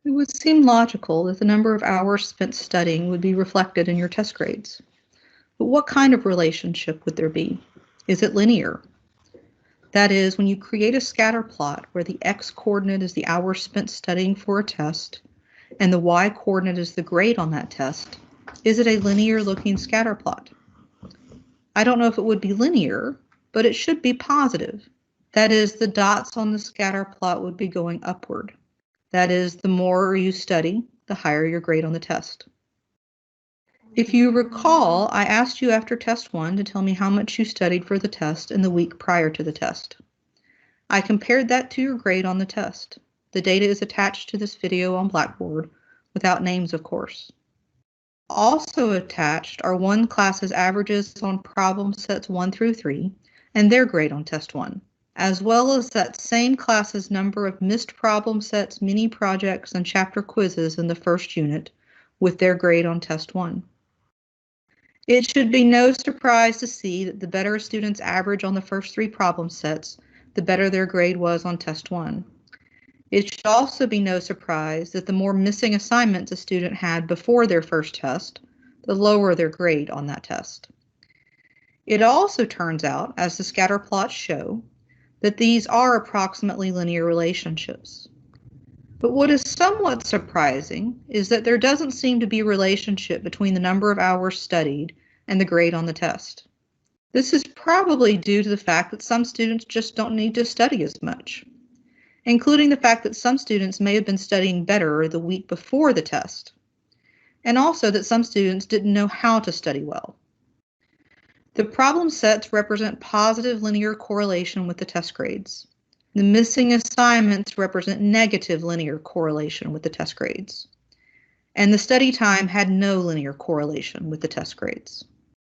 It would seem logical that the number of hours spent studying would be reflected in your test grades. But what kind of relationship would there be? Is it linear? That is, when you create a scatter plot where the x-coordinate is the hours spent studying for a test and the y-coordinate is the grade on that test, is it a linear-looking scatter plot? I don't know if it would be linear, but it should be positive. That is, the dots on the scatter plot would be going upward. That is, the more you study, the higher your grade on the test. If you recall, I asked you after test 1 to tell me how much you studied for the test in the week prior to the test. I compared that to your grade on the test. The data is attached to this video on Blackboard, without names, of course. Also attached are one class's averages on problem sets 1 through 3 and their grade on test 1, as well as that same class's number of missed problem sets, mini projects, and chapter quizzes in the first unit with their grade on test 1. It should be no surprise to see that the better a student's average on the first 3 problem sets, the better their grade was on test 1. It should also be no surprise that the more missing assignments a student had before their first test, the lower their grade on that test. It also turns out, as the scatter plots show, that these are approximately linear relationships. But what is somewhat surprising is that there doesn't seem to be a relationship between the number of hours studied and the grade on the test. This is probably due to the fact that some students just don't need to study as much, including the fact that some students may have been studying better the week before the test, and also that some students didn't know how to study well. The problem sets represent positive linear correlation with the test grades. The missing assignments represent negative linear correlation with the test grades. And the study time had no linear correlation with the test grades.